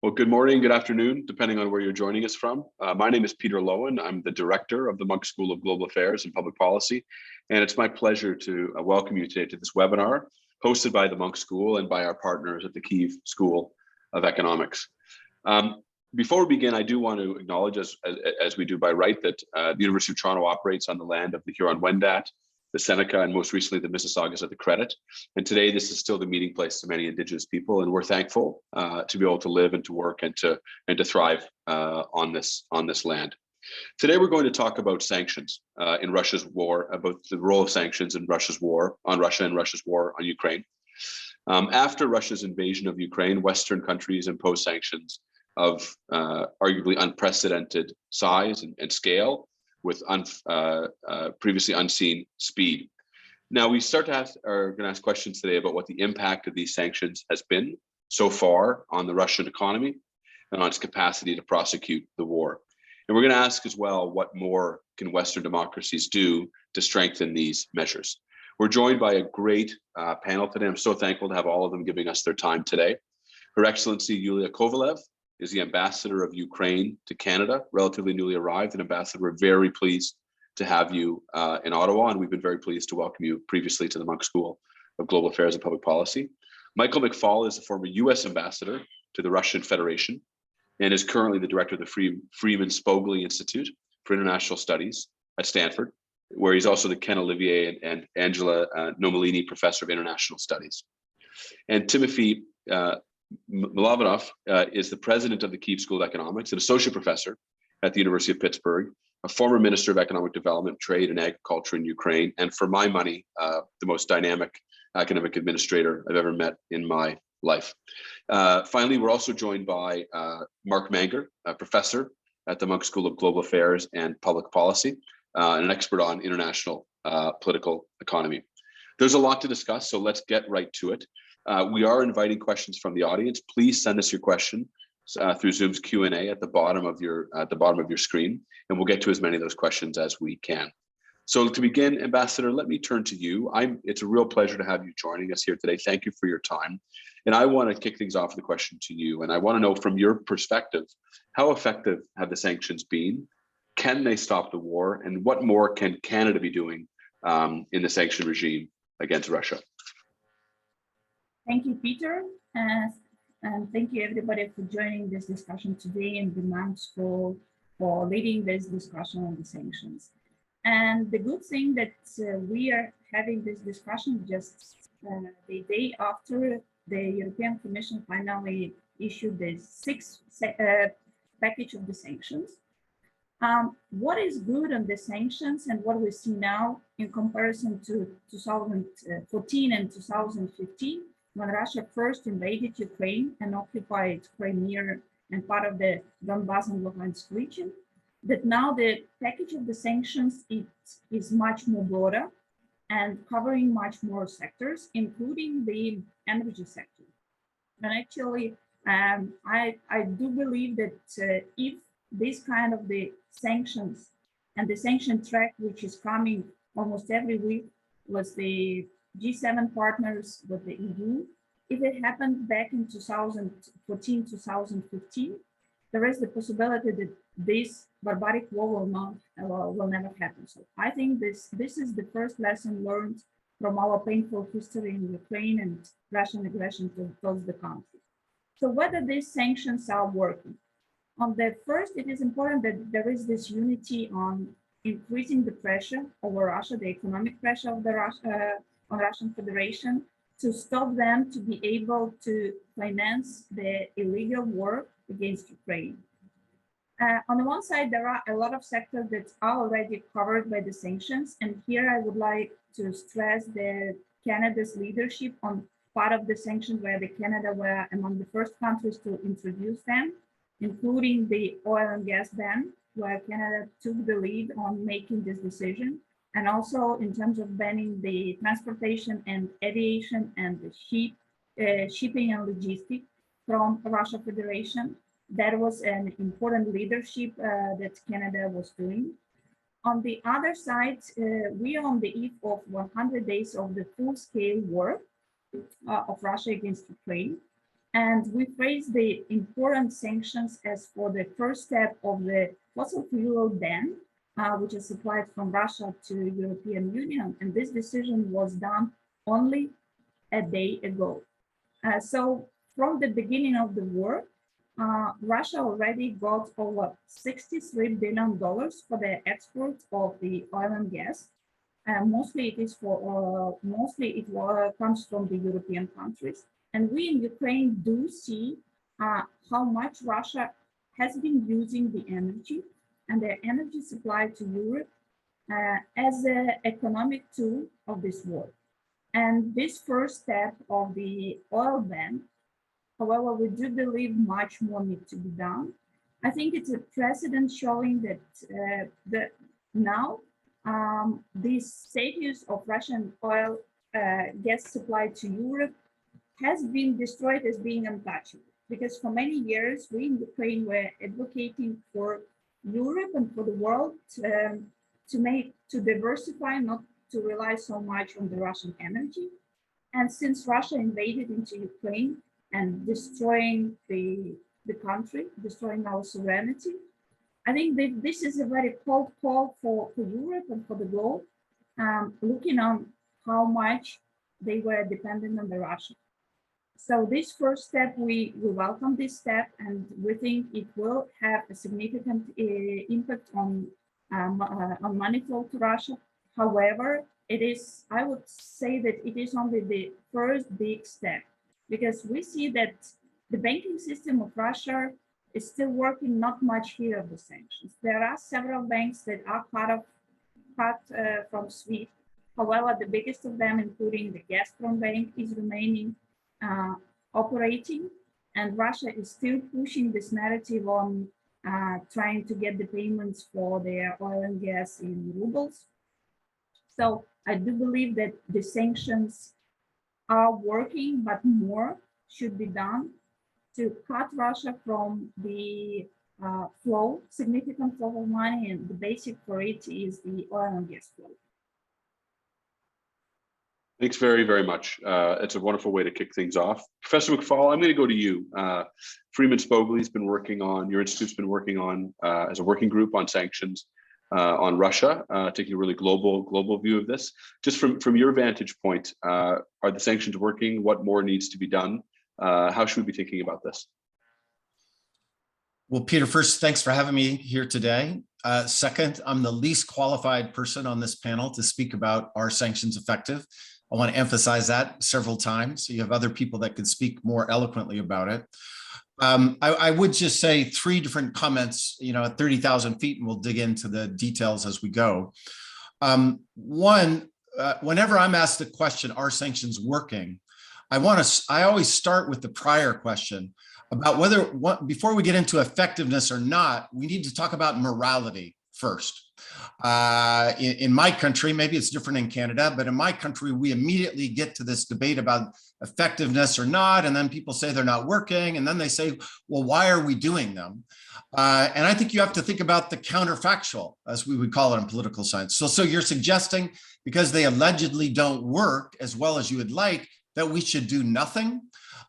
Well, good morning, good afternoon, depending on where you're joining us from. My name is Peter Loewen. I'm the director of the Munk School of Global Affairs and Public Policy, and it's my pleasure to welcome you today to this webinar hosted by the Munk School and by our partners at the Kyiv School of Economics. Before we begin, I do want to acknowledge, as we do by right, that the University of Toronto operates on the land of the Huron-Wendat, the Seneca, and most recently the Mississaugas of the Credit. And today, this is still the meeting place to many Indigenous people, and we're thankful to be able to live and to work and to thrive on this land. Today, we're going to talk about sanctions in Russia's war, about the role of sanctions in Russia's war on Russia and Russia's war on Ukraine. After Russia's invasion of Ukraine, Western countries imposed sanctions of arguably unprecedented size and scale, with previously unseen speed. Now we are going to ask questions today about what the impact of these sanctions has been so far on the Russian economy and on its capacity to prosecute the war. And we're going to ask as well, what more can Western democracies do to strengthen these measures? We're joined by a great panel today. I'm so thankful to have all of them giving us their time today. Her Excellency Yuliya Kovaliv is the ambassador of Ukraine to Canada, relatively newly arrived. And ambassador, we're very pleased to have you in Ottawa, and we've been very pleased to welcome you previously to the Munk School of Global Affairs and Public Policy. Michael McFaul is the former US ambassador to the Russian Federation and is currently the director of the Freeman Spogli Institute for International Studies at Stanford, where he's also the Ken Olivier and Angela Nomelini Professor of International Studies. And Tymofiy Mylovanov is the president of the Kyiv School of Economics, an associate professor at the University of Pittsburgh, a former minister of economic development, trade, and agriculture in Ukraine, and for my money, the most dynamic academic administrator I've ever met in my life. Finally, we're also joined by Manger, a professor at the Munk School of Global Affairs and Public Policy, and an expert on international political economy. There's a lot to discuss, so let's get right to it. We are inviting questions from the audience. Please send us your question through Zoom's Q&A at the bottom of your screen, and we'll get to as many of those questions as we can. So to begin, Ambassador, let me turn to you. It's a real pleasure to have you joining us here today. Thank you for your time. And I want to kick things off with a question to you. And I want to know, from your perspective, how effective have the sanctions been? Can they stop the war? And what more can Canada be doing in the sanction regime against Russia? Thank you, Peter, and thank you everybody for joining this discussion today in the Munk School for leading this discussion on the sanctions. And the good thing that we are having this discussion just the day after the European Commission finally issued the sixth package of the sanctions. What is good on the sanctions and what we see now in comparison to 2014 and 2015, when Russia first invaded Ukraine and occupied Crimea and part of the Donbas and Luhansk region, that now the package of the sanctions is much more broader and covering much more sectors, including the energy sector. And actually, I do believe that if this kind of the sanctions and the sanction track, which is coming almost every week, was the G7 partners with the EU. If it happened back in 2014, 2015, there is the possibility that this barbaric war will never happen. So I think this is the first lesson learned from our painful history in Ukraine and Russian aggression towards the country. So whether these sanctions are working. On the first, it is important that there is this unity on increasing the pressure over Russia, the economic pressure of the on Russian Federation, to stop them to be able to finance the illegal war against Ukraine. On the one side, there are a lot of sectors that are already covered by the sanctions. And here I would like to stress the Canada's leadership on part of the sanctions, where the Canada were among the first countries to introduce them, including the oil and gas ban, where Canada took the lead on making this decision. And also in terms of banning the transportation and aviation and the shipping and logistics from Russia Federation. That was an important leadership that Canada was doing. On the other side, we are on the eve of 100 days of the full-scale war of Russia against Ukraine. And we phrase the important sanctions as for the first step of the fossil fuel ban, which is supplied from Russia to European Union. And this decision was done only a day ago. So from the beginning of the war, Russia already got over $63 billion for the export of the oil and gas. Mostly it is for, comes from the European countries. And we in Ukraine do see how much Russia has been using the energy and their energy supply to Europe as an economic tool of this war. And this first step of the oil ban, however, we do believe much more needs to be done. I think it's a precedent showing that now this status of Russian oil gas supply to Europe has been destroyed as being untouchable. Because for many years, we in Ukraine were advocating for Europe and for the world to diversify, not to rely so much on the Russian energy. And since Russia invaded into Ukraine and destroying the country, destroying our sovereignty, I think that this is a very cold call for Europe and for the globe, looking on how much they were dependent on the Russia. So this first step, we welcome this step, and we think it will have a significant impact on money flow to Russia. However, it is, I would say that it is only the first big step, because we see that the banking system of Russia is still working not much here of the sanctions. There are several banks that are cut from SWIFT. However, the biggest of them, including the Gazprom bank, is remaining operating, and Russia is still pushing this narrative on trying to get the payments for their oil and gas in rubles. So I do believe that the sanctions are working, but more should be done to cut Russia from the significant flow of money, and the basic for it is the oil and gas flow. Thanks very, very much. It's a wonderful way to kick things off. Professor McFaul, I'm going to go to you. Freeman Spogli has been working on, your institute's been working on as a working group on sanctions on Russia, taking a really global view of this. Just from your vantage point, are the sanctions working? What more needs to be done? How should we be thinking about this? Well, Peter, first, thanks for having me here today. Second, I'm the least qualified person on this panel to speak about are sanctions effective. I want to emphasize that several times. So you have other people that could speak more eloquently about it. I would just say three different comments, at 30,000 feet, and we'll dig into the details as we go. One, whenever I'm asked the question, are sanctions working? I always start with the prior question about before we get into effectiveness or not, we need to talk about morality first. In my country, maybe it's different in Canada, but in my country, we immediately get to this debate about effectiveness or not, and then people say they're not working, and then they say, well, why are we doing them? And I think you have to think about the counterfactual, as we would call it in political science. So you're suggesting because they allegedly don't work as well as you would like, that we should do nothing?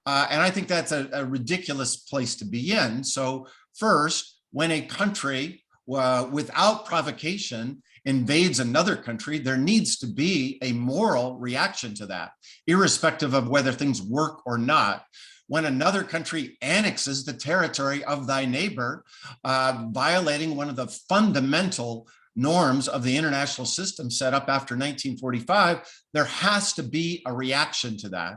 And I think that's a ridiculous place to be in. So first, when a country without provocation invades another country, there needs to be a moral reaction to that, irrespective of whether things work or not. When another country annexes the territory of thy neighbor, violating one of the fundamental norms of the international system set up after 1945, there has to be a reaction to that.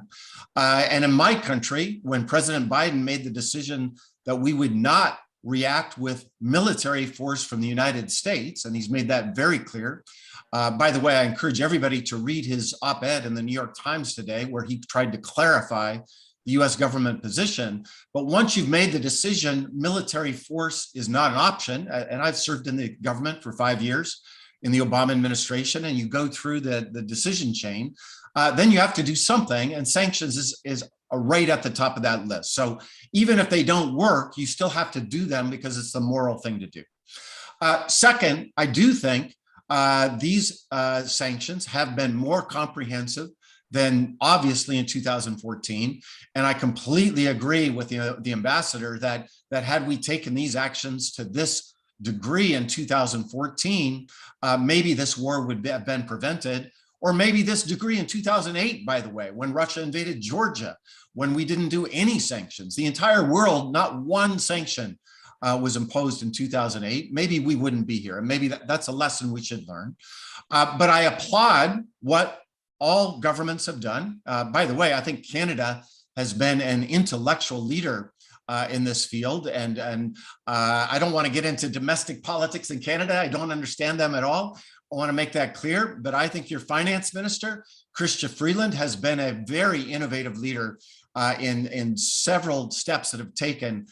And in my country, when President Biden made the decision that we would not react with military force from the United States, and he's made that very clear. By the way, I encourage everybody to read his op-ed in the New York Times today, where he tried to clarify the US government position. But once you've made the decision, military force is not an option. And I've served in the government for 5 years in the Obama administration, and you go through the decision chain, then you have to do something, and sanctions is right at the top of that list. So even if they don't work, you still have to do them because it's the moral thing to do. Second, I do think these sanctions have been more comprehensive than obviously in 2014. And I completely agree with the ambassador that had we taken these actions to this degree in 2014, maybe this war would have been prevented, or maybe this degree in 2008, by the way, when Russia invaded Georgia, when we didn't do any sanctions. The entire world, not one sanction was imposed in 2008. Maybe we wouldn't be here, and maybe that's a lesson we should learn. But I applaud what all governments have done. By the way, I think Canada has been an intellectual leader in this field, and I don't want to get into domestic politics in Canada. I don't understand them at all. I want to make that clear, but I think your finance minister, Chrystia Freeland, has been a very innovative leader in several steps that have taken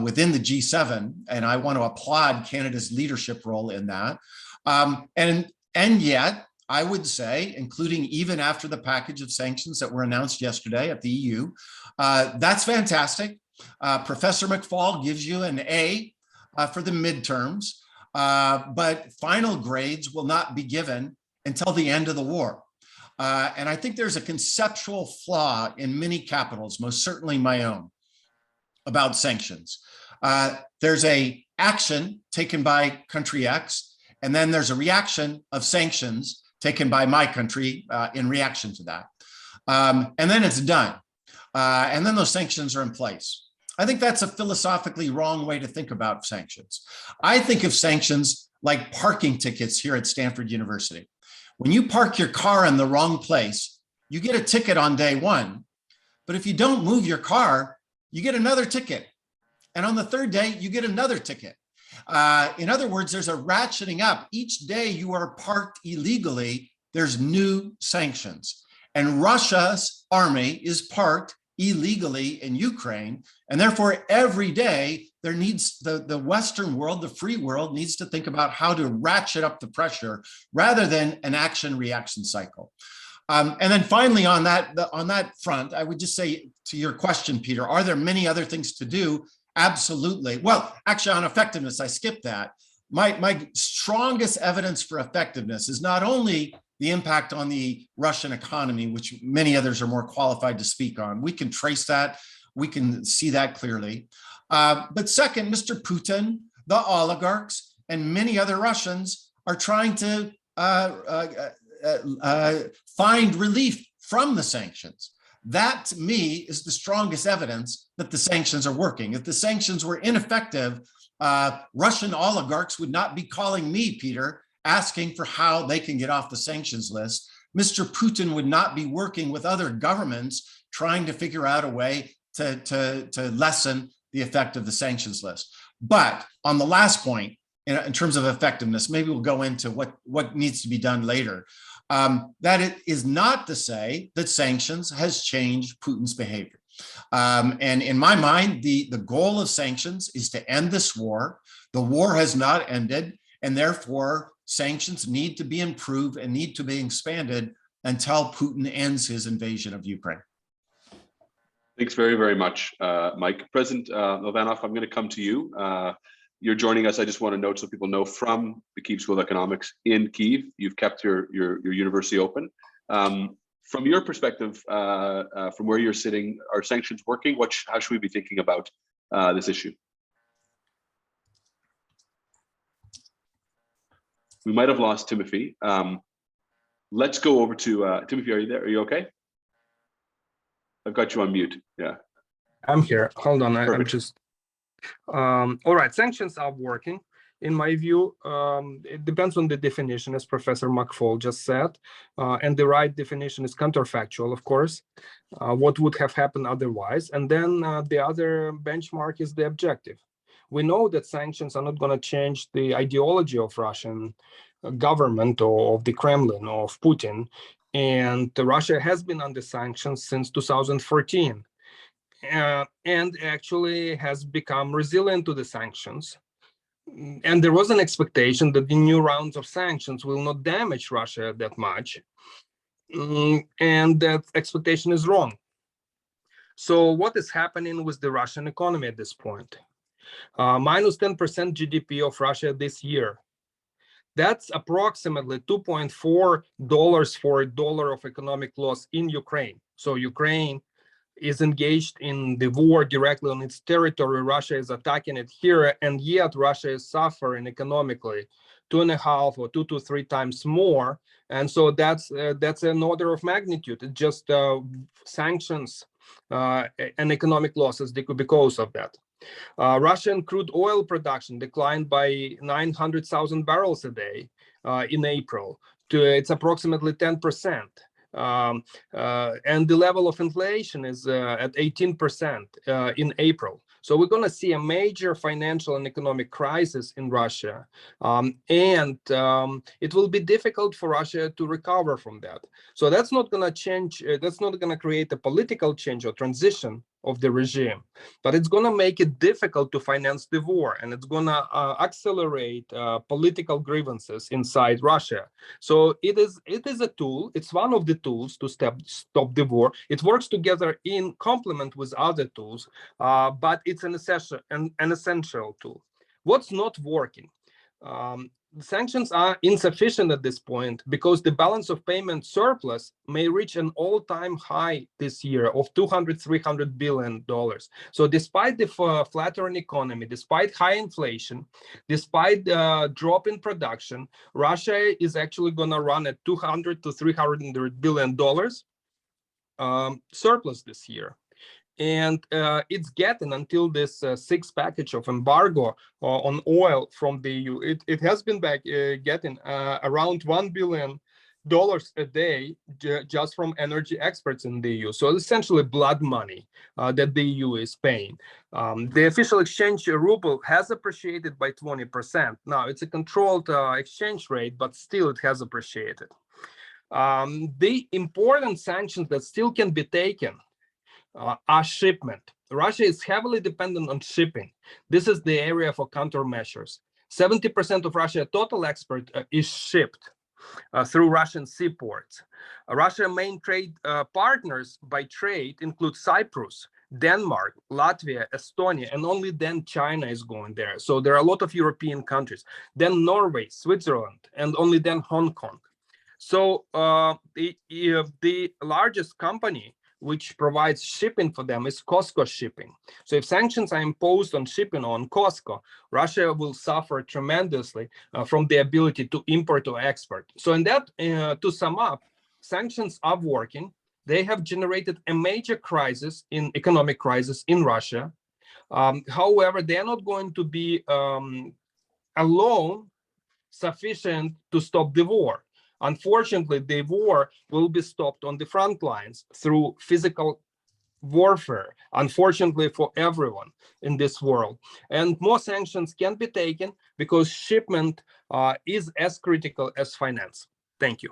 within the G7, and I want to applaud Canada's leadership role in that. And yet, I would say, including even after the package of sanctions that were announced yesterday at the EU, that's fantastic. Professor McFaul gives you an A for the midterms, but final grades will not be given until the end of the war. And I think there's a conceptual flaw in many capitals, most certainly my own, about sanctions. There's a action taken by country X, and then there's a reaction of sanctions taken by my country in reaction to that. And then it's done. And then those sanctions are in place. I think that's a philosophically wrong way to think about sanctions. I think of sanctions like parking tickets here at Stanford University. When you park your car in the wrong place, you get a ticket on day one. But if you don't move your car, you get another ticket. And on the third day, you get another ticket. In other words, there's a ratcheting up. Each day you are parked illegally, there's new sanctions. And Russia's army is parked illegally in Ukraine. And therefore, every day there needs the Western world, the free world, needs to think about how to ratchet up the pressure rather than an action-reaction cycle. And then finally, on that front, I would just say to your question, Peter, are there many other things to do? Absolutely. Well, actually, on effectiveness, I skipped that. My strongest evidence for effectiveness is not only the impact on the Russian economy, which many others are more qualified to speak on. We can trace that. We can see that clearly. But second, Mr. Putin, the oligarchs, and many other Russians are trying to find relief from the sanctions. That, to me, is the strongest evidence that the sanctions are working. If the sanctions were ineffective, Russian oligarchs would not be calling me, Peter, asking for how they can get off the sanctions list. Mr. Putin would not be working with other governments trying to figure out a way to lessen the effect of the sanctions list. But on the last point, in terms of effectiveness, maybe we'll go into what needs to be done later. That it is not to say that sanctions has changed Putin's behavior. And in my mind, the goal of sanctions is to end this war. The war has not ended, and therefore sanctions need to be improved and need to be expanded until Putin ends his invasion of Ukraine. Thanks very, very much, Mike. President Mylovanov, I'm going to come to you. You're joining us, I just want to note so people know, from the Kyiv School of Economics in Kyiv. You've kept your university open. From your perspective, from where you're sitting, are sanctions working? How should we be thinking about this issue? We might have lost Tymofiy. Let's go over to Tymofiy. Are you there? Are you okay? I've got you on mute. Yeah. I'm here. Hold on. I'm just. All right. Sanctions are working. In my view, it depends on the definition, as Professor McFaul just said. And the right definition is counterfactual, of course. What would have happened otherwise? And then the other benchmark is the objective. We know that sanctions are not going to change the ideology of Russian government or of the Kremlin or of Putin. And Russia has been under sanctions since 2014 and actually has become resilient to the sanctions. And there was an expectation that the new rounds of sanctions will not damage Russia that much. And that expectation is wrong. So what is happening with the Russian economy at this point? Minus 10% GDP of Russia this year. That's approximately $2.4 for $1 of economic loss in Ukraine. So Ukraine is engaged in the war directly on its territory. Russia is attacking it here, and yet Russia is suffering economically 2.5 or 2 to 3 times more. And so that's an order of magnitude. It's just sanctions and economic losses because of that. Russian crude oil production declined by 900,000 barrels a day in April. It's approximately 10%. And the level of inflation is at 18% in April. So we're going to see a major financial and economic crisis in Russia, and it will be difficult for Russia to recover from that. So that's not going to change. That's not going to create a political change or transition of the regime, but it's going to make it difficult to finance the war, and it's going to accelerate political grievances inside Russia. So it is a tool. It's one of the tools to stop the war. It works together in complement with other tools, but it's an essential tool. What's not working? Sanctions are insufficient at this point because the balance of payment surplus may reach an all-time high this year of $200-300 billion. So despite the flattering economy, despite high inflation, despite the drop in production, Russia is actually going to run at $200-300 billion surplus this year. And it's getting, until this sixth package of embargo on oil from the EU, it has been getting around $1 billion a day just from energy experts in the EU. So essentially blood money that the EU is paying. The official exchange ruble has appreciated by 20%. Now it's a controlled exchange rate, but still it has appreciated. The important sanctions that still can be taken are shipment. Russia is heavily dependent on shipping. This is the area for countermeasures. 70% of Russia's total export is shipped through Russian seaports. Russia's main trade partners by trade include Cyprus, Denmark, Latvia, Estonia, and only then China is going there. So there are a lot of European countries. Then Norway, Switzerland, and only then Hong Kong. So the largest company which provides shipping for them is COSCO Shipping. So if sanctions are imposed on shipping on COSCO, Russia will suffer tremendously from the ability to import or export. So in that, to sum up, sanctions are working. They have generated a major economic crisis in Russia. However, they are not going to be alone sufficient to stop the war. Unfortunately, the war will be stopped on the front lines through physical warfare, unfortunately for everyone in this world. And more sanctions can be taken because shipment is as critical as finance. Thank you.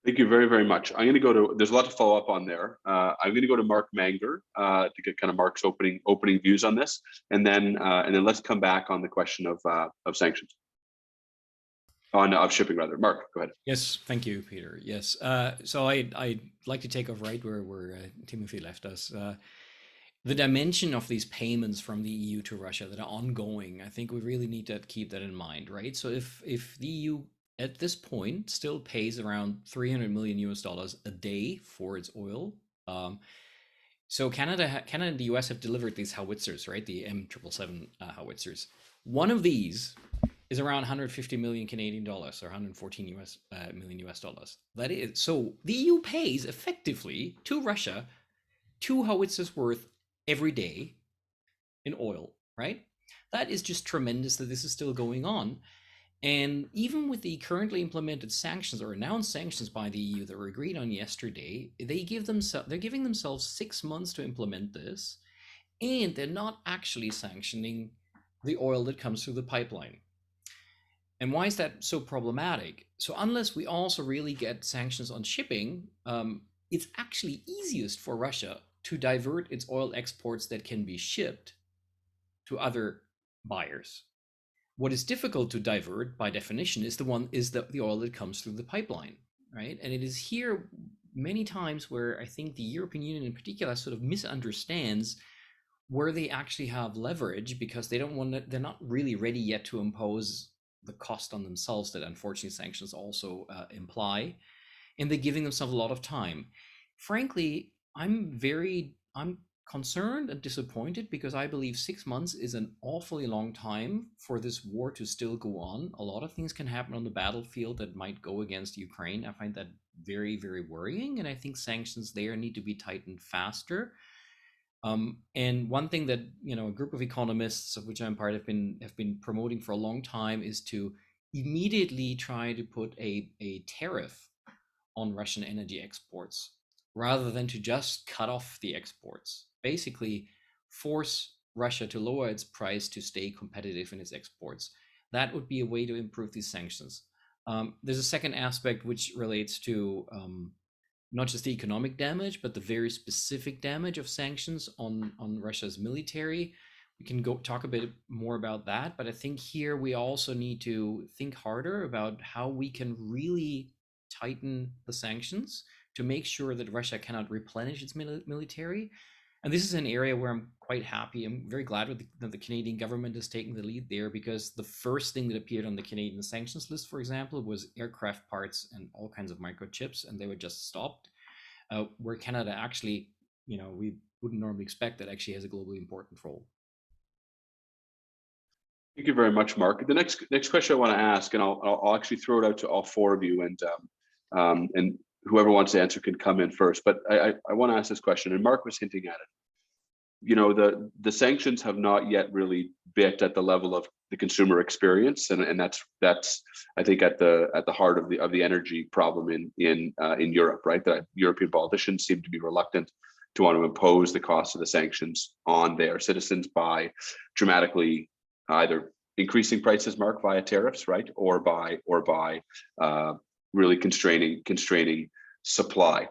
Thank you very, very much. I'm going to go to, there's a lot to follow up on there. I'm going to go to Mark Manger to get kind of Mark's opening views on this. And then let's come back on the question of sanctions. Of shipping rather. Mark, go ahead. Yes, thank you, Peter. Yes, so I'd like to take over right where Tymofiy left us. The dimension of these payments from the EU to Russia that are ongoing, I think we really need to keep that in mind, right? So if the EU at this point still pays around $300 million a day for its oil, so Canada and the US have delivered these howitzers, right? The M777 howitzers. One of these is around 150 million Canadian dollars, or 114 million US dollars. That is, so the EU pays effectively to Russia 2 howitzers worth every day in oil, right? That is just tremendous that this is still going on. And even with the currently implemented sanctions or announced sanctions by the EU that were agreed on yesterday, they're giving themselves 6 months to implement this, and they're not actually sanctioning the oil that comes through the pipeline. And why is that so problematic? So unless we also really get sanctions on shipping, it's actually easiest for Russia to divert its oil exports that can be shipped to other buyers. What is difficult to divert by definition is the oil that comes through the pipeline, right? And it is here many times where I think the European Union in particular sort of misunderstands where they actually have leverage, because they don't want to, they're not really ready yet to impose the cost on themselves that unfortunately sanctions also imply, and they're giving themselves a lot of time. Frankly, I'm concerned and disappointed, because I believe 6 months is an awfully long time for this war to still go on. A lot of things can happen on the battlefield that might go against Ukraine. I find that very, very worrying, and I think sanctions there need to be tightened faster. And one thing that, you know, a group of economists, of which I'm part, have been promoting for a long time, is to immediately try to put a tariff on Russian energy exports, rather than to just cut off the exports. Basically, force Russia to lower its price to stay competitive in its exports. That would be a way to improve these sanctions. There's a second aspect which relates to not just the economic damage, but the very specific damage of sanctions on Russia's military. We can go talk a bit more about that, but I think here we also need to think harder about how we can really tighten the sanctions to make sure that Russia cannot replenish its military. And this is an area where I'm quite happy. I'm very glad that the Canadian government is taking the lead there, because the first thing that appeared on the Canadian sanctions list, for example, was aircraft parts and all kinds of microchips, and they were just stopped. Where Canada actually, you know, we wouldn't normally expect, that actually has a globally important role. Thank you very much, Mark. The next question I want to ask, and I'll actually throw it out to all four of you, and whoever wants to answer can come in first. But I want to ask this question, and Mark was hinting at it. You know, the sanctions have not yet really bit at the level of the consumer experience, and that's I think at the heart of the energy problem in Europe, right? That European politicians seem to be reluctant to want to impose the cost of the sanctions on their citizens by dramatically either increasing prices, Mark, via tariffs, right, or by really constraining supply.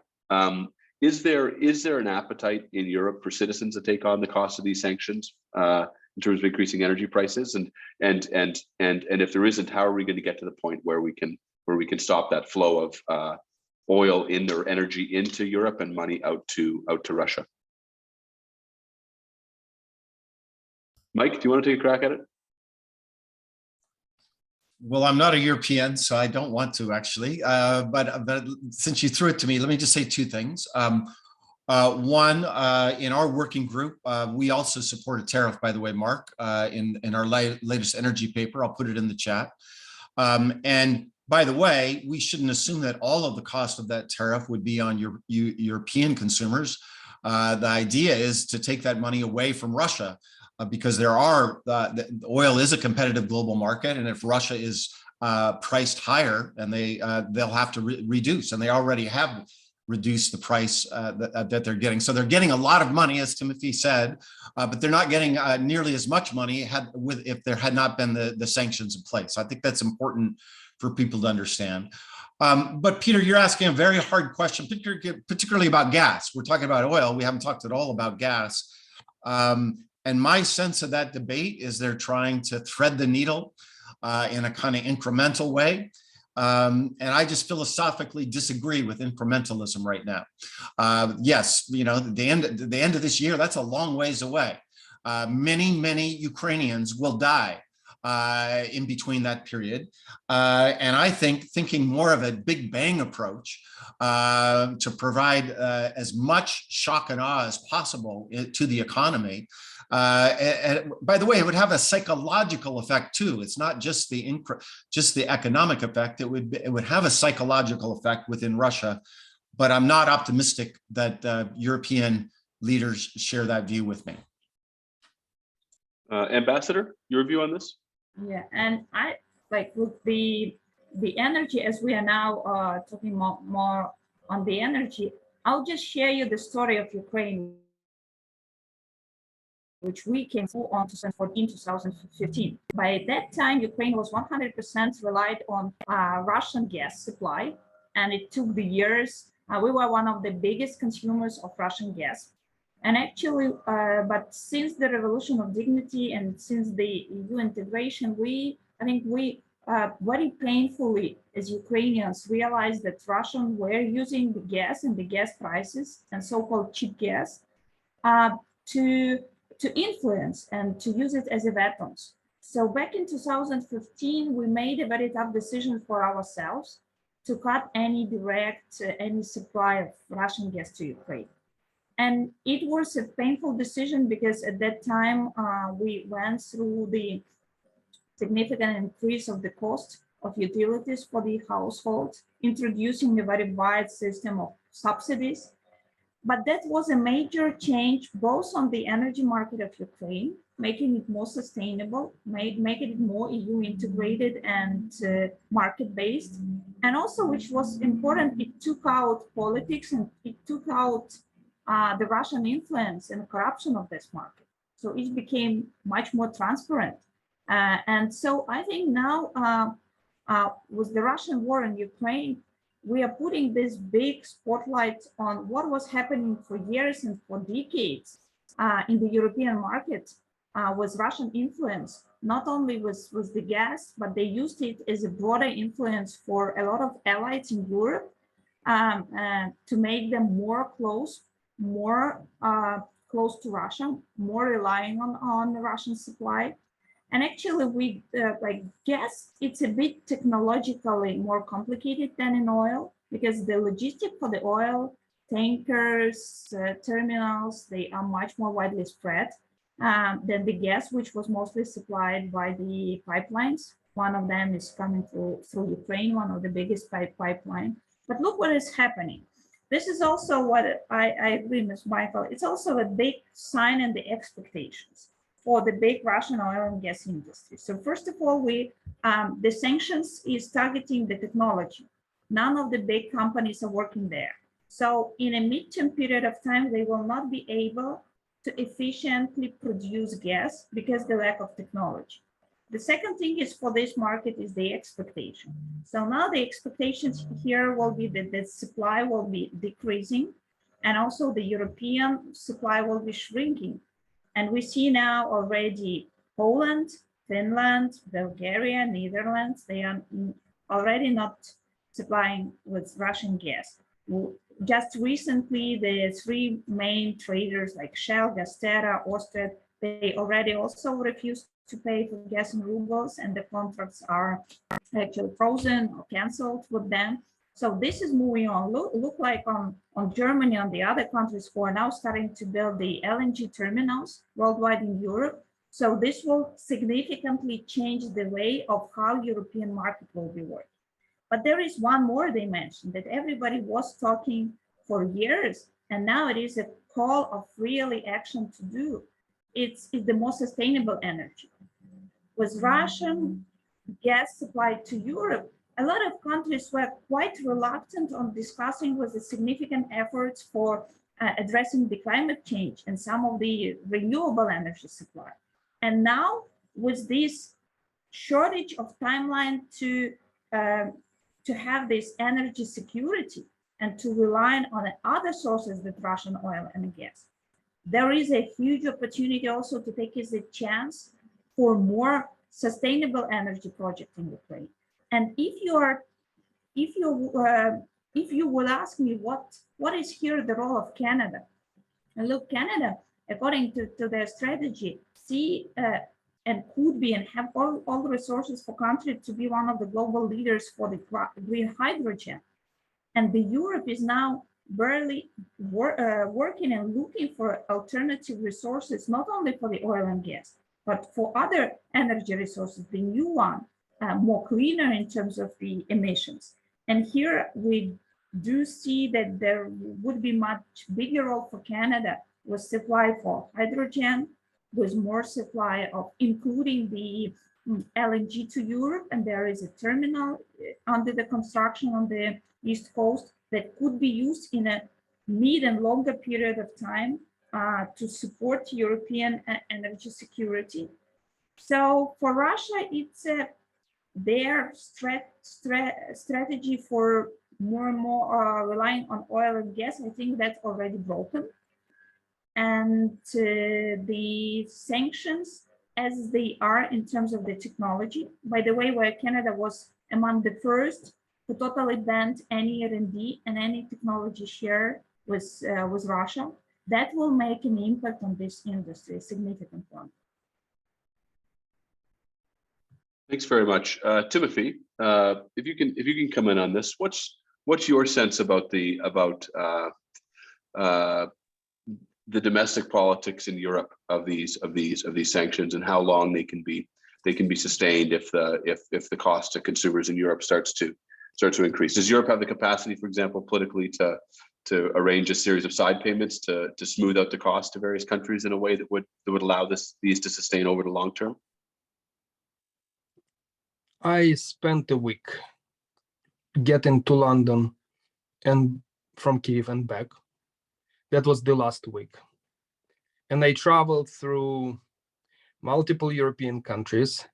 Is there an appetite in Europe for citizens to take on the cost of these sanctions in terms of increasing energy prices? And if there isn't, how are we going to get to the point where we can stop that flow of oil in their energy into Europe and money out to Russia? Mike, do you want to take a crack at it? Well, I'm not a European, so I don't want to actually. But since you threw it to me, let me just say two things. One, in our working group, we also support a tariff, by the way, Mark, in our latest energy paper. I'll put it in the chat. And by the way, we shouldn't assume that all of the cost of that tariff would be on European consumers. The idea is to take that money away from Russia. Because the oil is a competitive global market, and if Russia is priced higher, and they'll have to reduce, and they already have reduced the price that they're getting. So they're getting a lot of money, as Tymofiy said, but they're not getting nearly as much money if there had not been the sanctions in place. So I think that's important for people to understand. But Peter, you're asking a very hard question, particularly about gas. We're talking about oil. We haven't talked at all about gas. And my sense of that debate is they're trying to thread the needle in a kind of incremental way. And I just philosophically disagree with incrementalism right now. Yes, you know, the end of this year, that's a long ways away. Many Ukrainians will die in between that period. And I think thinking more of a Big Bang approach to provide as much shock and awe as possible to the economy. And by the way, it would have a psychological effect too. It's not just the economic effect. It would have a psychological effect within Russia, but I'm not optimistic that European leaders share that view with me. Ambassador, your view on this? Yeah, and I like with the energy, as we are now talking more on the energy. I'll just share you the story of Ukraine, which we came on to in 2015. By that time, Ukraine was 100% relied on Russian gas supply, and it took the years. We were one of the biggest consumers of Russian gas. And actually, but since the revolution of dignity and since the EU integration, I think we very painfully as Ukrainians realized that Russians were using the gas and the gas prices and so-called cheap gas to influence and to use it as a weapons. So back in 2015, we made a very tough decision for ourselves to cut any supply of Russian gas to Ukraine. And it was a painful decision because at that time we went through the significant increase of the cost of utilities for the households, introducing a very wide system of subsidies. But that was a major change both on the energy market of Ukraine, making it more sustainable, making it more EU integrated and market-based. And also, which was important, it took out politics and it took out the Russian influence and corruption of this market. So it became much more transparent. And so I think now with the Russian war in Ukraine, we are putting this big spotlight on what was happening for years and for decades in the European market with Russian influence, not only with the gas, but they used it as a broader influence for a lot of allies in Europe to make them more close to Russia, more relying on the Russian supply. And actually, we like gas, it's a bit technologically more complicated than in oil because the logistic for the oil, tankers, terminals, they are much more widely spread than the gas, which was mostly supplied by the pipelines. One of them is coming through Ukraine, one of the biggest pipeline. But look what is happening. This is also what I agree with Michael. It's also a big sign in the expectations for the big Russian oil and gas industry. So first of all, the sanctions is targeting the technology. None of the big companies are working there. So in a midterm period of time, they will not be able to efficiently produce gas because of the lack of technology. The second thing is for this market is the expectation. So now the expectations here will be that the supply will be decreasing and also the European supply will be shrinking. And we see now already Poland, Finland, Bulgaria, Netherlands, they are already not supplying with Russian gas. Just recently, the three main traders like Shell, Gazprom, Austria, they already also refused to pay for gas in rubles and the contracts are actually frozen or canceled with them. So this is moving on. Look like on Germany, on the other countries who are now starting to build the LNG terminals worldwide in Europe. So this will significantly change the way of how European market will be working. But there is one more dimension that everybody was talking for years, and now it is a call of really action to do. It's the more sustainable energy. With Russian gas supply to Europe, a lot of countries were quite reluctant on discussing with the significant efforts for addressing the climate change and some of the renewable energy supply. And now with this shortage of timeline to have this energy security and to rely on other sources than Russian oil and gas, there is a huge opportunity also to take as a chance for more sustainable energy projects in Ukraine. And if you would ask me what is here the role of Canada, and look, Canada, according to their strategy, see and could be and have all the resources for country to be one of the global leaders for the green hydrogen. And the Europe is now barely working and looking for alternative resources, not only for the oil and gas, but for other energy resources, the new one, more cleaner in terms of the emissions. And here we do see that there would be much bigger role for Canada with supply for hydrogen, with more supply of including the LNG to Europe. And there is a terminal under the construction on the East Coast that could be used in a mid and longer period of time to support European energy security. So for Russia, it's their strategy for more and more relying on oil and gas. I think that's already broken. And the sanctions, as they are in terms of the technology, by the way, where Canada was among the first to totally ban any R&D and any technology share with Russia. that will make an impact on this industry, a significant one. Thanks very much, Timothy. If you can come in on this, what's your sense about the domestic politics in Europe of these sanctions, and how long they can be sustained if the cost to consumers in Europe starts to increase? Does Europe have the capacity, for example, politically to arrange a series of side payments to smooth out the cost to various countries in a way that would allow these to sustain over the long term? I spent a week getting to London and from Kyiv and back. That was the last week. And I traveled through multiple European countries,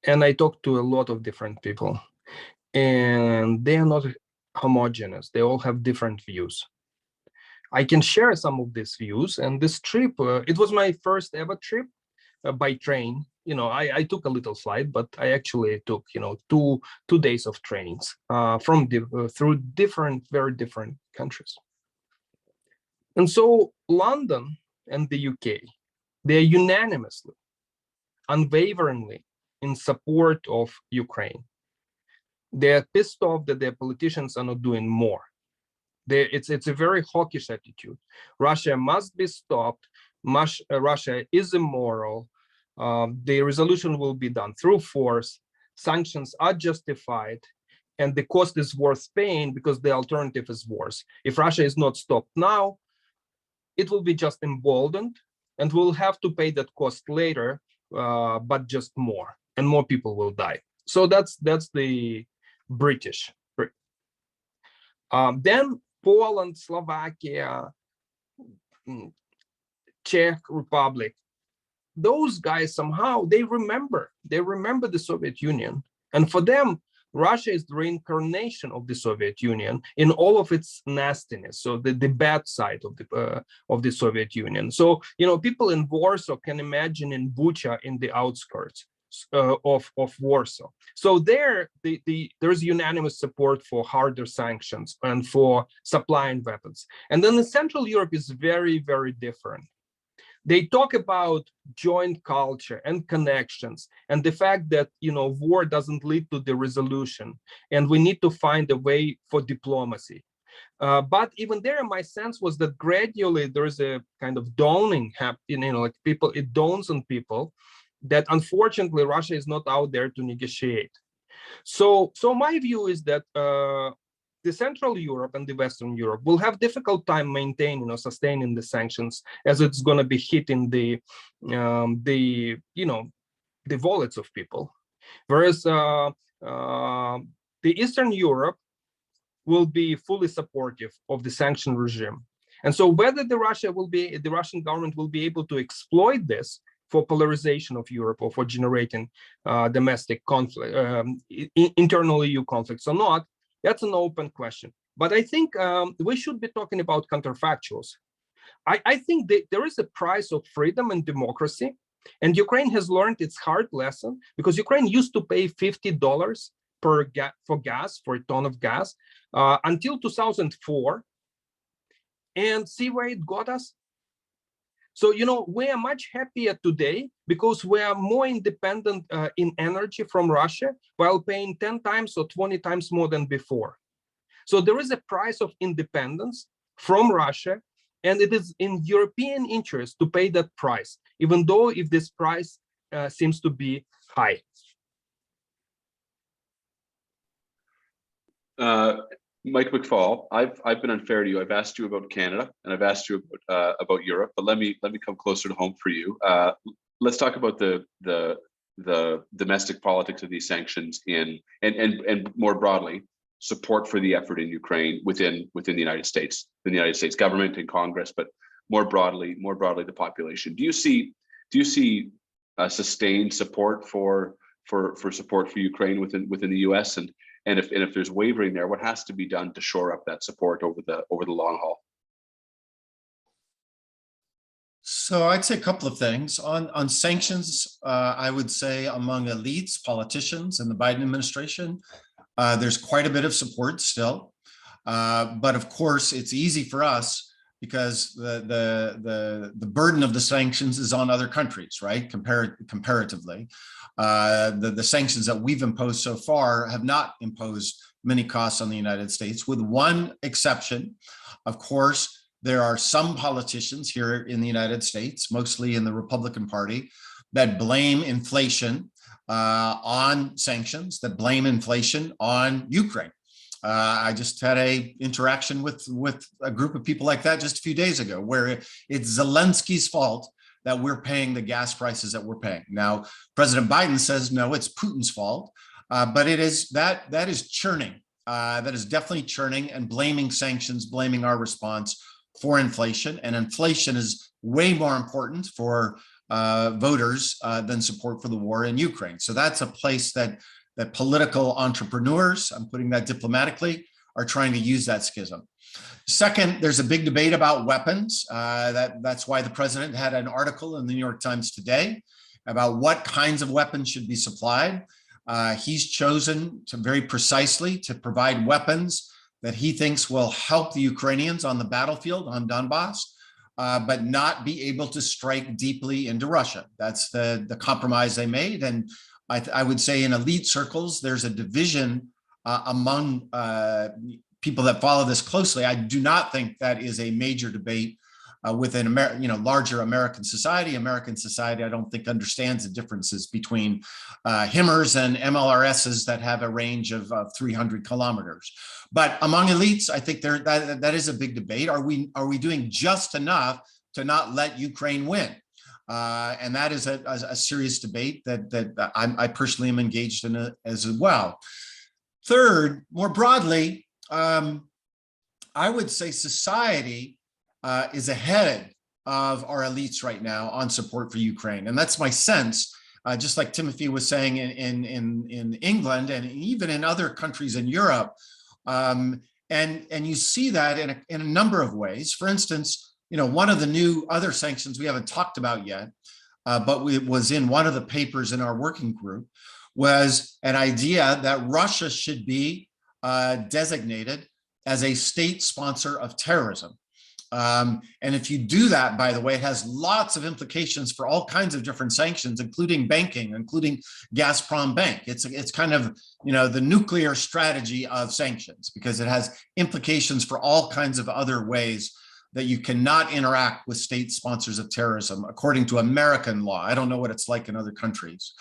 and I talked to a lot of different people. And they are not homogeneous. They all have different views. I can share some of these views. And this trip, it was my first ever trip by train. I took a little flight, but I actually took, two days of trains through very different countries. And so London and the UK, they are unanimously, unwaveringly in support of Ukraine. They're pissed off that their politicians are not doing more. It's a very hawkish attitude. Russia must be stopped. Russia is immoral. The resolution will be done through force. Sanctions are justified, and the cost is worth paying because the alternative is worse. If Russia is not stopped now, it will be just emboldened, and we'll have to pay that cost later, but just more, and more people will die. So that's the British. Then Poland, Slovakia, Czech Republic, those guys somehow they remember the Soviet Union, and for them Russia is the reincarnation of the Soviet Union in all of its nastiness. So the bad side of the Soviet Union. So people in Warsaw can imagine in Bucha in the outskirts of Warsaw. So there's unanimous support for harder sanctions and for supplying weapons. And then in Central Europe is very, very different. They talk about joint culture and connections and the fact that war doesn't lead to the resolution, and we need to find a way for diplomacy. But even there, my sense was that gradually there is a kind of dawning happening, it dawns on people that unfortunately Russia is not out there to negotiate. So my view is that the Central Europe and the Western Europe will have difficult time maintaining or sustaining the sanctions, as it's going to be hitting the wallets of people, whereas the Eastern Europe will be fully supportive of the sanction regime. And so whether the Russian government will be able to exploit this for polarization of Europe or for generating domestic conflict, internal EU conflicts or not, that's an open question. But I think we should be talking about counterfactuals. I think that there is a price of freedom and democracy, and Ukraine has learned its hard lesson, because Ukraine used to pay $50 for a ton of gas until 2004, and see where it got us. So, we are much happier today because we are more independent in energy from Russia, while paying 10 times or 20 times more than before. So there is a price of independence from Russia, and it is in European interest to pay that price, even though if this price seems to be high. Mike McFaul, I've been unfair to you. I've asked you about Canada and I've asked you about Europe, but let me come closer to home for you. Let's talk about the domestic politics of these sanctions and more broadly, support for the effort in Ukraine within the United States, the United States government and Congress, but more broadly the population. Do you see sustained support for support for Ukraine within the US, and if there's wavering there, what has to be done to shore up that support over the long haul? So I'd say a couple of things on sanctions. I would say among elites, politicians, and the Biden administration, there's quite a bit of support still. But of course, it's easy for us because the burden of the sanctions is on other countries, right? Comparatively, the sanctions that we've imposed so far have not imposed many costs on the United States, with one exception. Of course, there are some politicians here in the United States, mostly in the Republican Party, that blame inflation on sanctions, that blame inflation on Ukraine. I just had a interaction with a group of people like that just a few days ago, where it's Zelensky's fault that we're paying the gas prices that we're paying. Now, President Biden says, no, it's Putin's fault, but it is that is churning. That is definitely churning and blaming sanctions, blaming our response for inflation. And inflation is way more important for voters than support for the war in Ukraine. So that's a place that political entrepreneurs, I'm putting that diplomatically, are trying to use that schism. Second, there's a big debate about weapons. That's why the president had an article in the New York Times today about what kinds of weapons should be supplied. He's chosen to very precisely to provide weapons that he thinks will help the Ukrainians on the battlefield on Donbass, but not be able to strike deeply into Russia. That's the compromise they made. And I would say in elite circles, there's a division among people that follow this closely. I do not think that is a major debate within larger American society. American society, I don't think, understands the differences between HIMARS and MLRSs that have a range of 300 kilometers. But among elites, I think that is a big debate. Are we doing just enough to not let Ukraine win? And that is a serious debate that I personally am engaged in as well. Third, more broadly, I would say society is ahead of our elites right now on support for Ukraine. And that's my sense, just like Timothy was saying in England and even in other countries in Europe. And you see that in a number of ways. For instance, one of the new other sanctions we haven't talked about yet, but it was in one of the papers in our working group, was an idea that Russia should be designated as a state sponsor of terrorism. And if you do that, by the way, it has lots of implications for all kinds of different sanctions, including banking, including Gazprom Bank. It's kind of, the nuclear strategy of sanctions, because it has implications for all kinds of other ways that you cannot interact with state sponsors of terrorism, according to American law. I don't know what it's like in other countries.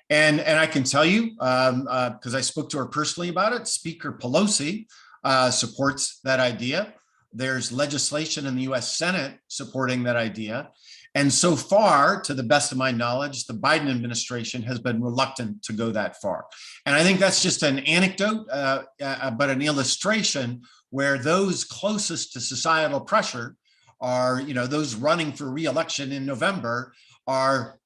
And I can tell you, because I spoke to her personally about it, Speaker Pelosi supports that idea. There's legislation in the US Senate supporting that idea. And so far, to the best of my knowledge, the Biden administration has been reluctant to go that far. And I think that's just an anecdote, but an illustration where those closest to societal pressure are, those running for re-election in November are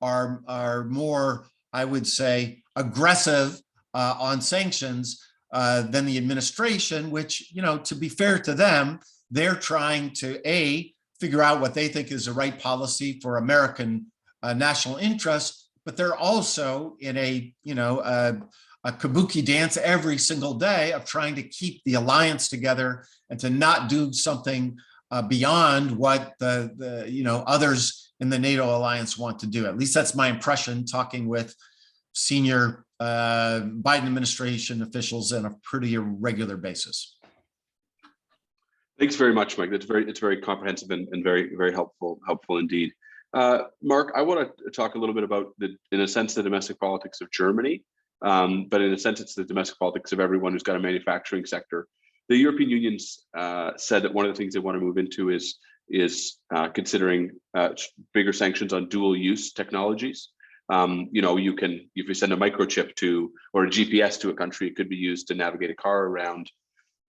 more, I would say, aggressive on sanctions than the administration, which, to be fair to them, they're trying to figure out what they think is the right policy for American national interests, but they're also in a kabuki dance every single day of trying to keep the alliance together and to not do something beyond what the others in the NATO alliance want to do. At least that's my impression, talking with senior Biden administration officials on a pretty regular basis. Thanks very much, Mike. It's very comprehensive and very, very helpful indeed. Mark, I want to talk a little bit about in a sense, the domestic politics of Germany, but in a sense, it's the domestic politics of everyone who's got a manufacturing sector. The European Union's said that one of the things they want to move into is considering bigger sanctions on dual-use technologies. You can, if you send a microchip or a GPS to a country, it could be used to navigate a car around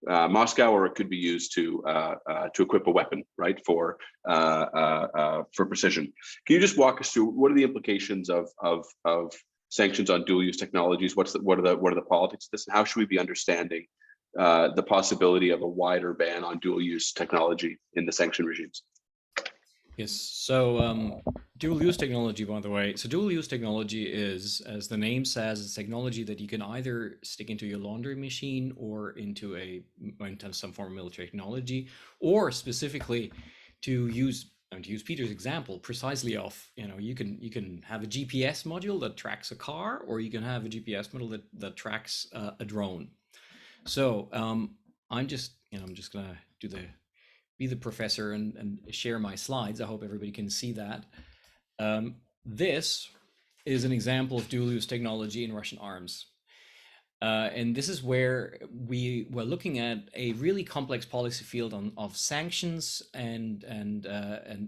Moscow, or it could be used to equip a weapon, right, for precision. Can you just walk us through what are the implications of sanctions on dual-use technologies? What are the politics of this, and how should we be understanding the possibility of a wider ban on dual-use technology in the sanction regimes? Yes, so dual-use technology, by the way. So dual-use technology is, as the name says, it's technology that you can either stick into your laundry machine or into some form of military technology, or specifically to use Peter's example precisely of, you can have a GPS module that tracks a car, or you can have a GPS module that tracks a drone. So I'm just gonna be the professor and share my slides. I hope everybody can see that. This is an example of dual use technology in Russian arms. And this is where we were looking at a really complex policy field of sanctions and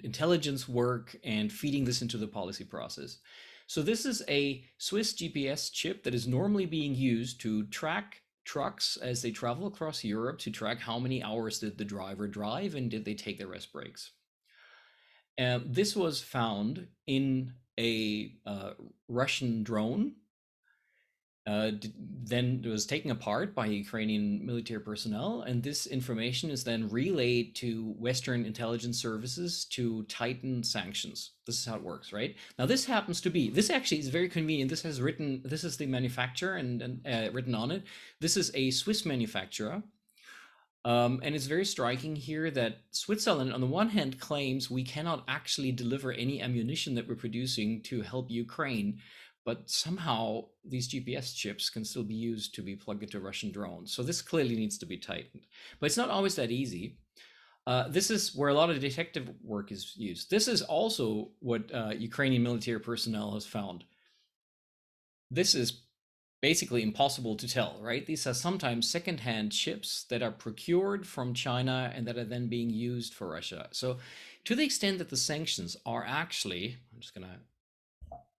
intelligence work and feeding this into the policy process. So this is a Swiss GPS chip that is normally being used to track trucks as they travel across Europe, to track how many hours did the driver drive and did they take their rest breaks. This was found in a Russian drone. Then it was taken apart by Ukrainian military personnel, and this information is then relayed to Western intelligence services to tighten sanctions. This is how it works, right? Now, this actually is very convenient. This is the manufacturer and written on it. This is a Swiss manufacturer. And it's very striking here that Switzerland, on the one hand, claims we cannot actually deliver any ammunition that we're producing to help Ukraine, but somehow these GPS chips can still be used to be plugged into Russian drones. So this clearly needs to be tightened, but it's not always that easy. This is where a lot of detective work is used. This is also what Ukrainian military personnel has found. This is basically impossible to tell, right? These are sometimes secondhand chips that are procured from China and that are then being used for Russia. So to the extent that the sanctions are actually, I'm just gonna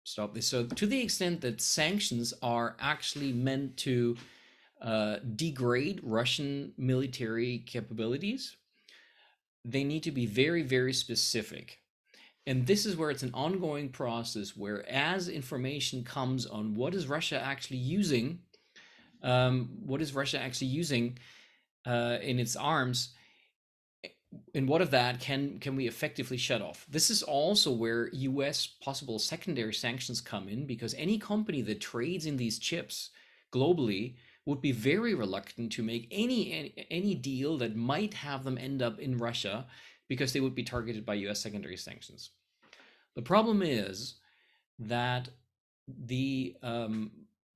stop this. So to the extent that sanctions are actually meant to degrade Russian military capabilities, they need to be very, very specific. And this is where it's an ongoing process where, as information comes on what is Russia actually using, in its arms, and what of that can we effectively shut off? This is also where US possible secondary sanctions come in, because any company that trades in these chips globally would be very reluctant to make any deal that might have them end up in Russia, because they would be targeted by US secondary sanctions. The problem is that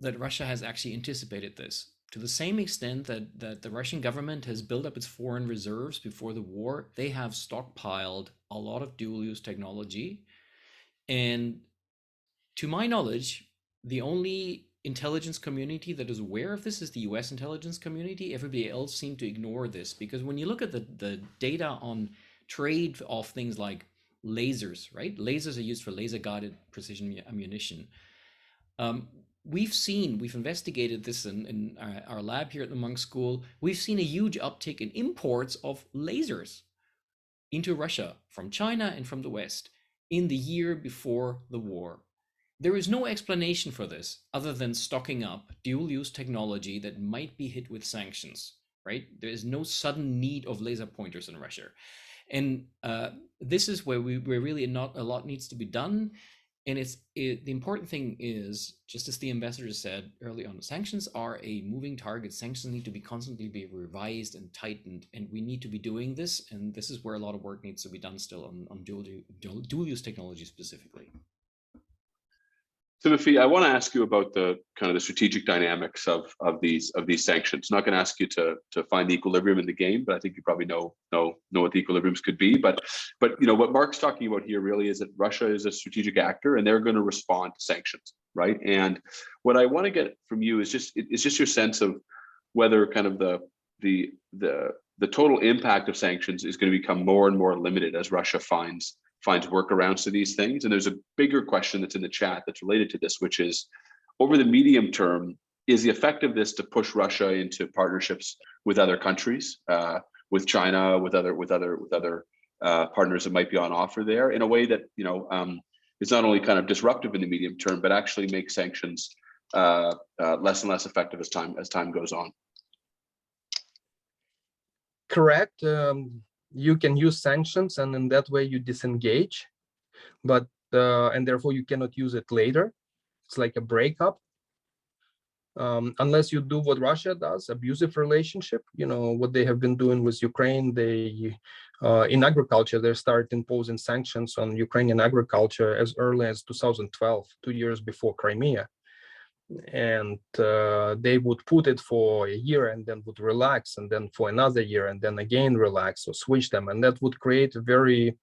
that Russia has actually anticipated this, to the same extent that the Russian government has built up its foreign reserves before the war. They have stockpiled a lot of dual-use technology. And to my knowledge, the only intelligence community that is aware of this is the US intelligence community. Everybody else seemed to ignore this, because when you look at the data on trade of things like lasers, right? Lasers are used for laser-guided precision ammunition. We've investigated this in our lab here at the Munk School. We've seen a huge uptick in imports of lasers into Russia from China and from the West in the year before the war. There is no explanation for this other than stocking up dual-use technology that might be hit with sanctions, right? There is no sudden need of laser pointers in Russia. And this is where we're really not a lot needs to be done. And the important thing is, just as the ambassador said early on, sanctions are a moving target. Sanctions need to be constantly be revised and tightened, and we need to be doing this. And this is where a lot of work needs to be done still on dual-use technology specifically. Tymofiy, I want to ask you about the kind of the strategic dynamics of these sanctions. I'm not going to ask you to find the equilibrium in the game, but I think you probably know what the equilibriums could be. But what Mark's talking about here really is that Russia is a strategic actor, and they're going to respond to sanctions, right? And what I want to get from you is just your sense of whether kind of the total impact of sanctions is going to become more and more limited as Russia finds workarounds to these things. And there's a bigger question that's in the chat that's related to this, which is, over the medium term, is the effect of this to push Russia into partnerships with other countries, with China, with other partners that might be on offer there, in a way that is not only kind of disruptive in the medium term, but actually makes sanctions less and less effective as time goes on. Correct. You can use sanctions, and in that way you disengage, but and therefore you cannot use it later. It's like a breakup. unless you do what Russia does, abusive relationship, what they have been doing with Ukraine. They, in agriculture, they started imposing sanctions on Ukrainian agriculture as early as 2012, 2 years before Crimea. And they would put it for a year and then would relax, and then for another year and then again relax or switch them. And that would create a very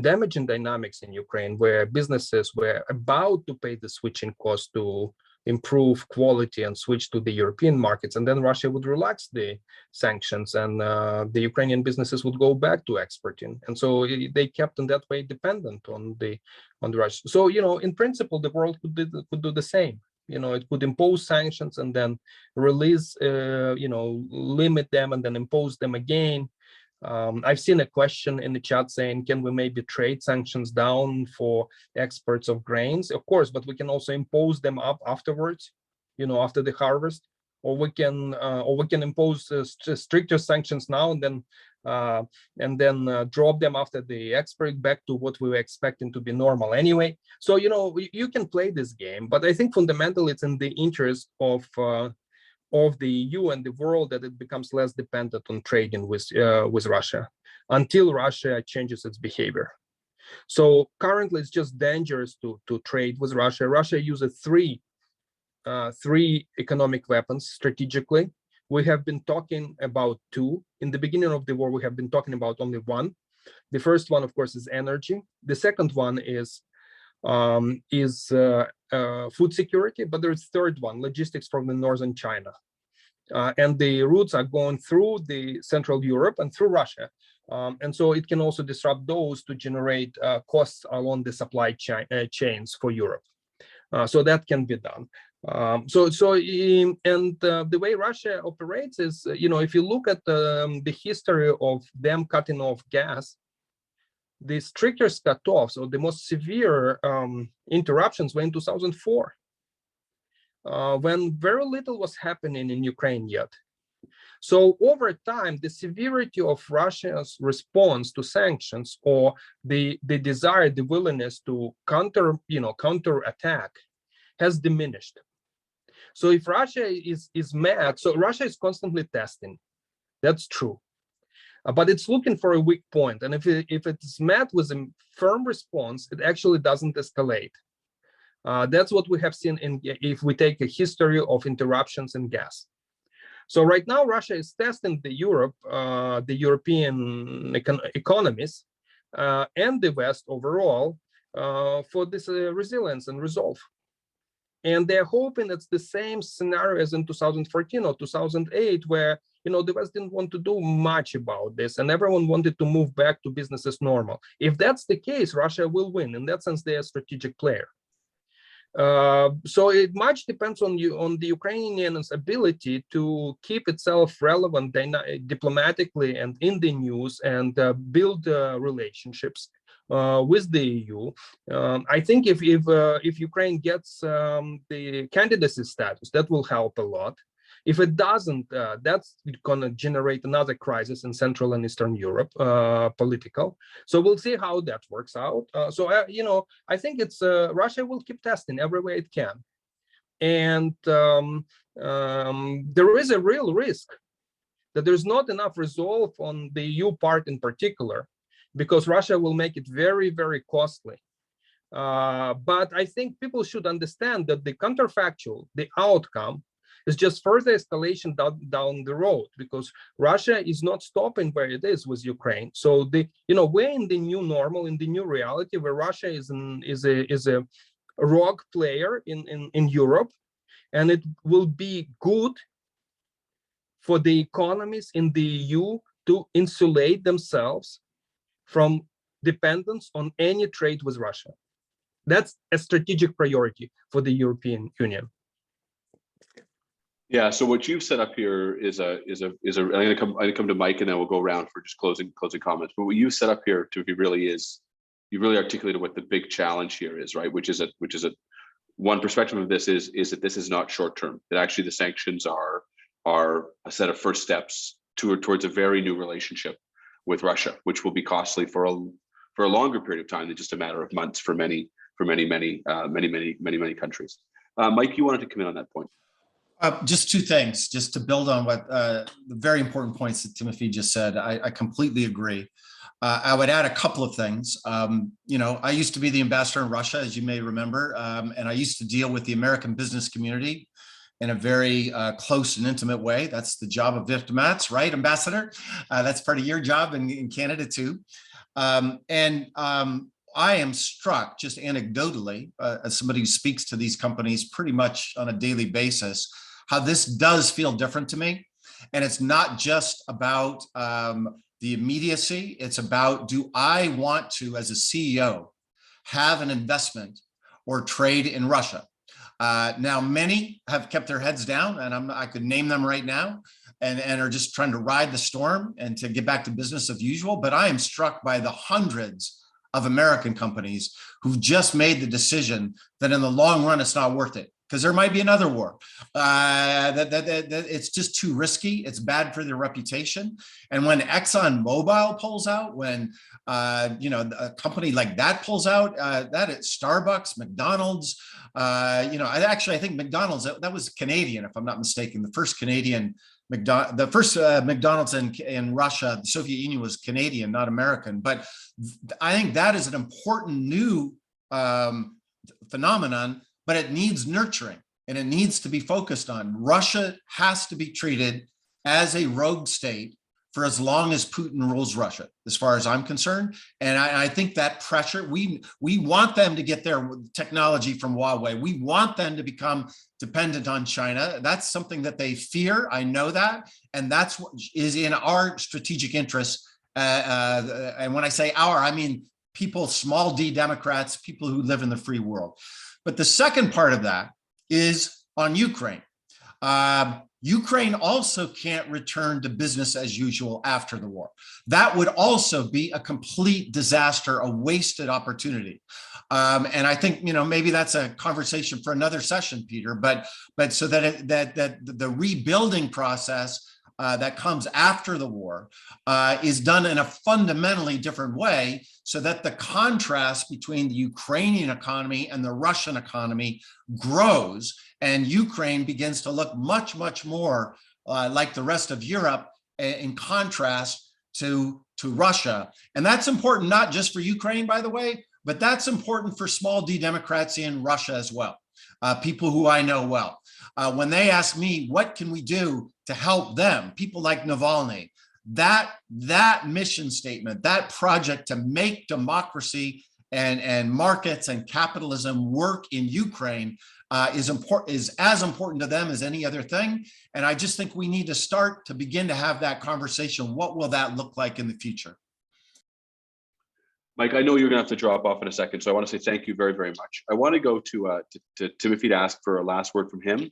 damaging dynamics in Ukraine, where businesses were about to pay the switching cost to improve quality and switch to the European markets, and then Russia would relax the sanctions, and the Ukrainian businesses would go back to exporting, and so they kept in that way dependent on the Russia. So in principle, the world could do the same. It could impose sanctions and then release, limit them and then impose them again. I've seen a question in the chat saying, can we maybe trade sanctions down for exports of grains? Of course, but we can also impose them up afterwards, after the harvest, or we can impose stricter sanctions now and then drop them after the export back to what we were expecting to be normal anyway. So you can play this game, but I think fundamentally it's in the interest of the EU and the world that it becomes less dependent on trading with Russia until Russia changes its behavior. So currently it's just dangerous to trade with Russia. Russia uses three economic weapons strategically. We have been talking about two. In the beginning of the war, we have been talking about only one. The first one, of course, is energy. The second one is food security, but there's a third one, logistics from the northern China. And the routes are going through the Central Europe and through Russia. And so it can also disrupt those to generate costs along the supply chains for Europe. So that can be done. The way Russia operates is, if you look at the history of them cutting off gas, the strictest cutoffs or the most severe interruptions were in 2004, when very little was happening in Ukraine yet. So over time, the severity of Russia's response to sanctions, or the desire, the willingness to counterattack, has diminished. So if Russia is mad, so Russia is constantly testing. That's true. But it's looking for a weak point. And if it's met with a firm response, it actually doesn't escalate. That's what we have seen if we take a history of interruptions in gas. So right now, Russia is testing the European economies and the West overall for this resilience and resolve. And they're hoping it's the same scenario as in 2014 or 2008, where the West didn't want to do much about this, and everyone wanted to move back to business as normal. If that's the case, Russia will win. In that sense, they're a strategic player. So it much depends on the Ukrainians' ability to keep itself relevant diplomatically and in the news, and build relationships with the EU. I think if Ukraine gets the candidacy status, that will help a lot. If it doesn't, that's going to generate another crisis in Central and Eastern Europe, political. So we'll see how that works out. I think it's Russia will keep testing every way it can, and there is a real risk that there's not enough resolve on the EU part in particular, because Russia will make it very, very costly. But I think people should understand that the counterfactual, the outcome, is just further escalation down the road, because Russia is not stopping where it is with Ukraine. So we're in the new normal, in the new reality, where Russia is a rogue player in Europe, and it will be good for the economies in the EU to insulate themselves from dependence on any trade with Russia. That's a strategic priority for the European Union. Yeah. So what you've set up here is I'm going to come to Mike, and then we'll go around for just closing comments. But what you set up here, you've really articulated what the big challenge here is, right? Which is one perspective of this is that this is not short term. That actually the sanctions are a set of first steps towards a very new relationship with Russia, which will be costly for a longer period of time than just a matter of months for many countries. Mike, you wanted to come in on that point. Just two things, just to build on what the very important points that Tymofiy just said. I completely agree. I would add a couple of things. I used to be the ambassador in Russia, as you may remember, and I used to deal with the American business community in a very close and intimate way. That's the job of diplomats, right, Ambassador? That's part of your job in Canada too. I am struck, just anecdotally, as somebody who speaks to these companies pretty much on a daily basis, how this does feel different to me. And it's not just about the immediacy. It's about, do I want to, as a CEO, have an investment or trade in Russia? Now, many have kept their heads down, and I could name them right now, and are just trying to ride the storm and to get back to business as usual. But I am struck by the hundreds of American companies who've just made the decision that in the long run, it's not worth it, because there might be another war. That it's just too risky. It's bad for their reputation. And when ExxonMobil pulls out, when a company like that pulls out, that is Starbucks, McDonald's. I think McDonald's, that was Canadian, if I'm not mistaken. The first Canadian McDonald's in Russia, the Soviet Union, was Canadian, not American. But I think that is an important new phenomenon, but it needs nurturing and it needs to be focused on. Russia has to be treated as a rogue state for as long as Putin rules Russia, as far as I'm concerned. And I think that pressure, we want them to get their technology from Huawei. We want them to become dependent on China. That's something that they fear. I know that. And that's what is in our strategic interests. And when I say our, I mean people, small d Democrats, people who live in the free world. But the second part of that is on Ukraine. Ukraine also can't return to business as usual after the war. That would also be a complete disaster, a wasted opportunity. And I think, maybe that's a conversation for another session, Peter, but so that the rebuilding process that comes after the war is done in a fundamentally different way, so that the contrast between the Ukrainian economy and the Russian economy grows, and Ukraine begins to look much, much more like the rest of Europe in contrast to Russia. And that's important not just for Ukraine, by the way, but that's important for small d Democrats in Russia as well, people who I know well. When they ask me, what can we do to help them, people like Navalny, that mission statement, that project to make democracy and markets and capitalism work in Ukraine is as important to them as any other thing. And I just think we need to start to begin to have that conversation. What will that look like in the future? Mike, I know you're going to have to drop off in a second, so I want to say thank you very, very much. I want to go to Tymofiy to ask for a last word from him,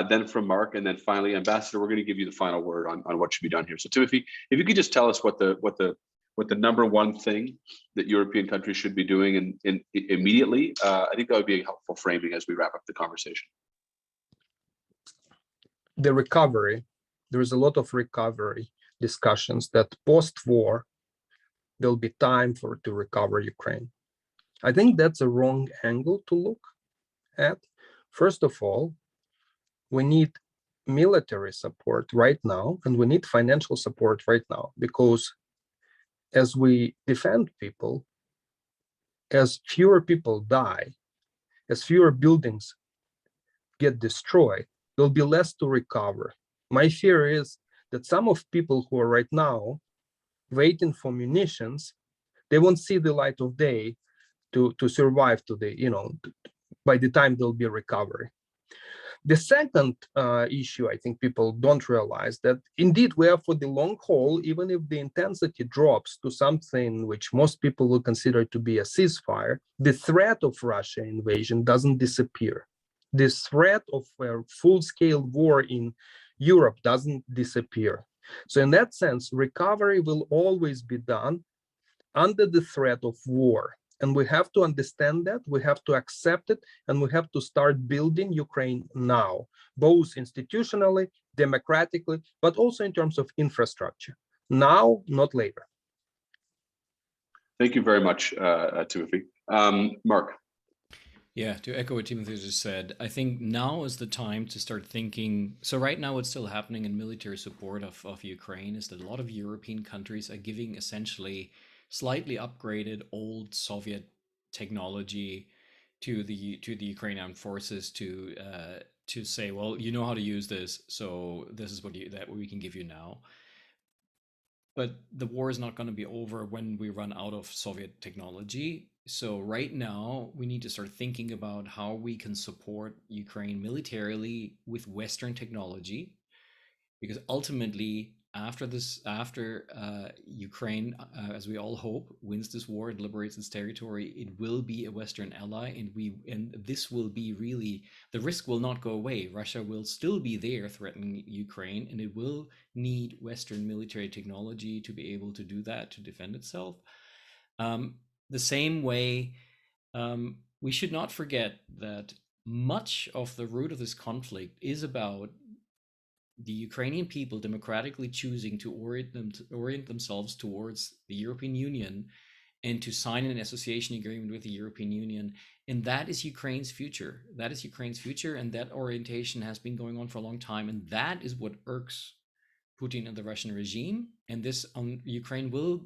then from Mark, and then finally, Ambassador, we're going to give you the final word on what should be done here. So Tymofiy, if you could just tell us what the number one thing that European countries should be doing in immediately, I think that would be a helpful framing as we wrap up the conversation. The recovery, there is a lot of recovery discussions that post-war, there'll be time to recover Ukraine. I think that's a wrong angle to look at. First of all, we need military support right now, and we need financial support right now, because as we defend people, as fewer people die, as fewer buildings get destroyed, there'll be less to recover. My fear is that some of people who are right now waiting for munitions, they won't see the light of day to survive to by the time there'll be a recovery. The second issue, I think people don't realize that indeed we are for the long haul, even if the intensity drops to something which most people will consider to be a ceasefire, the threat of Russian invasion doesn't disappear. This threat of a full-scale war in Europe doesn't disappear. So in that sense, recovery will always be done under the threat of war. And we have to understand that, we have to accept it, and we have to start building Ukraine now, both institutionally, democratically, but also in terms of infrastructure. Now, not later. Thank you very much, Tymofiy. Mark. Yeah, to echo what Timothy just said, I think now is the time to start thinking. So right now what's still happening in military support of Ukraine is that a lot of European countries are giving essentially slightly upgraded old Soviet technology to the Ukrainian forces to say, well, you know how to use this, so this is what we can give you now. But the war is not going to be over when we run out of Soviet technology. So right now, we need to start thinking about how we can support Ukraine militarily with Western technology, because ultimately, after Ukraine, as we all hope, wins this war and liberates its territory, it will be a Western ally, and this will be really, the risk will not go away. Russia will still be there threatening Ukraine, and it will need Western military technology to be able to do that, to defend itself. The same way, we should not forget that much of the root of this conflict is about the Ukrainian people democratically choosing to orient themselves towards the European Union and to sign an association agreement with the European Union. And that is Ukraine's future. That is Ukraine's future. And that orientation has been going on for a long time. And that is what irks Putin and the Russian regime. And this Ukraine will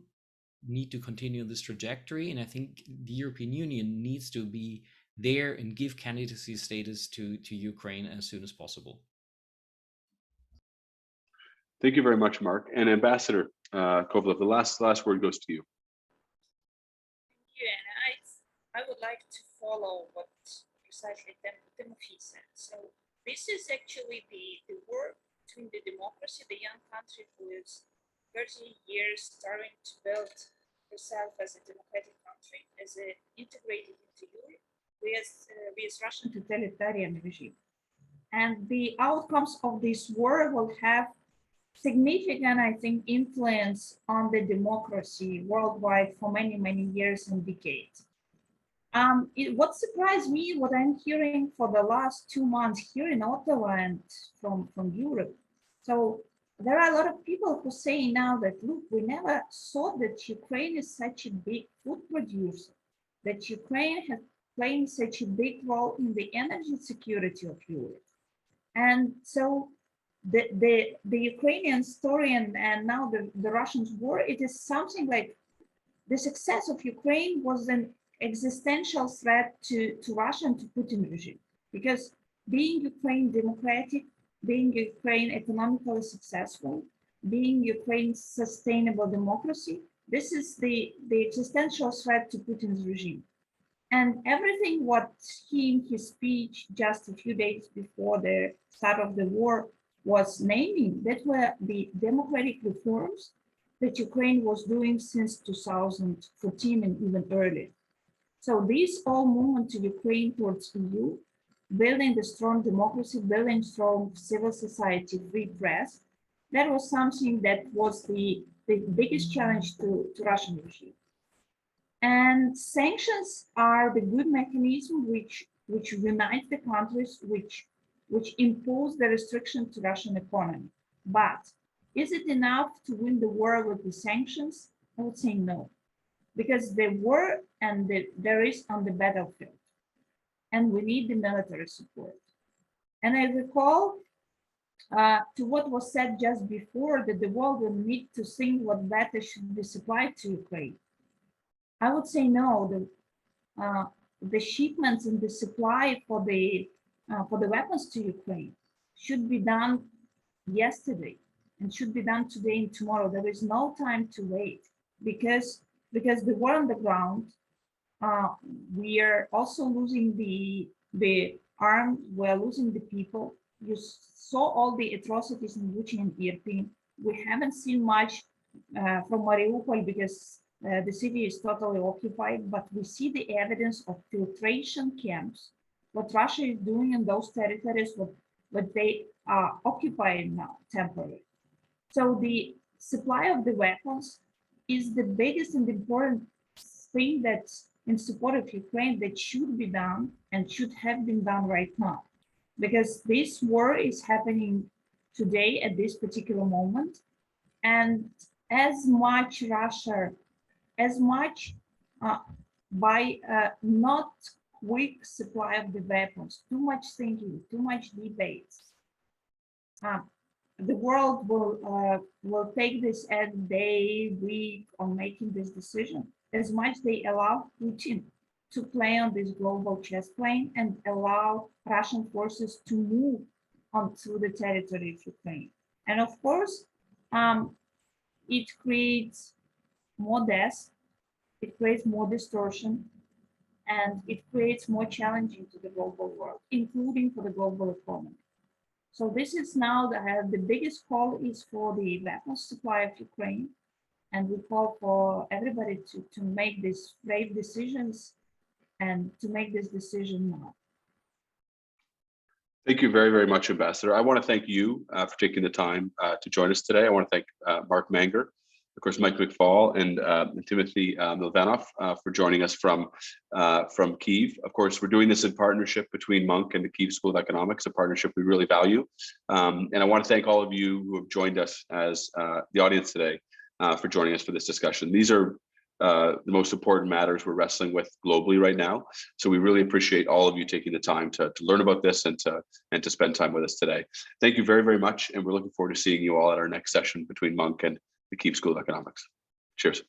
need to continue this trajectory. And I think the European Union needs to be there and give candidacy status to Ukraine as soon as possible. Thank you very much, Mark. And Ambassador Kovaliv, the last word goes to you. Thank you. And I would like to follow what precisely Tymofiy said. So this is actually the war between the democracy, the young country who is 30 years starting to build herself as a democratic country, as an integrated into Europe, with Russian totalitarian regime. And the outcomes of this war will have significant, I think, influence on the democracy worldwide for many, many years and decades. What surprised me, what I'm hearing for the last 2 months here in Ottawa and from Europe. So there are a lot of people who say now that, look, we never thought that Ukraine is such a big food producer, that Ukraine has playing such a big role in the energy security of Europe. And so the Ukrainian story and now the Russians war, it is something like the success of Ukraine was an existential threat to Russia and to Putin regime, because being Ukraine democratic, being Ukraine economically successful, being Ukraine's sustainable democracy, this is the existential threat to Putin's regime. And everything what he in his speech just a few days before the start of the war was naming, that were the democratic reforms that Ukraine was doing since 2014 and even earlier. So this all movement to Ukraine towards EU, building the strong democracy, building strong civil society, free press, that was something that was the biggest challenge to Russian regime. And sanctions are the good mechanism which unite the countries, which impose the restriction to Russian economy. But is it enough to win the war with the sanctions? I would say no, because the war and there is on the battlefield, and we need the military support. And I recall to what was said just before, that the world will need to think what better should be supplied to Ukraine. I would say no. The shipments and the supply for the weapons to Ukraine should be done yesterday and should be done today and tomorrow. There is no time to wait, because the war on the ground, we are also losing the arms, we are losing the people. You saw all the atrocities in Bucha and Irpin. We haven't seen much from Mariupol because the city is totally occupied, but we see the evidence of filtration camps, what Russia is doing in those territories, what they are occupying now temporarily. So the supply of the weapons is the biggest and important thing that's in support of Ukraine that should be done and should have been done right now, because this war is happening today at this particular moment. And as much by not weak supply of the weapons, too much thinking, too much debates, the world will take this as day, week on making this decision. As much they allow Putin to play on this global chess plane and allow Russian forces to move on through the territory of Ukraine. And of course, it creates more deaths, it creates more distortion, and it creates more challenging to the global world, including for the global economy. So this is now the biggest call is for the weapons supply of Ukraine. And we call for everybody to make these brave decisions and to make this decision now. Thank you very, very much, Ambassador. I want to thank you for taking the time to join us today. I want to thank Mark Manger, of course, Mike McFaul, and Tymofiy Mylovanov for joining us from Kyiv. Of course, we're doing this in partnership between Munk and the Kyiv School of Economics, a partnership we really value. And I want to thank all of you who have joined us as the audience today for joining us for this discussion. These are the most important matters we're wrestling with globally right now. So we really appreciate all of you taking the time to learn about this and to spend time with us today. Thank you very, very much. And we're looking forward to seeing you all at our next session between Munk and the Kyiv School of Economics. Cheers.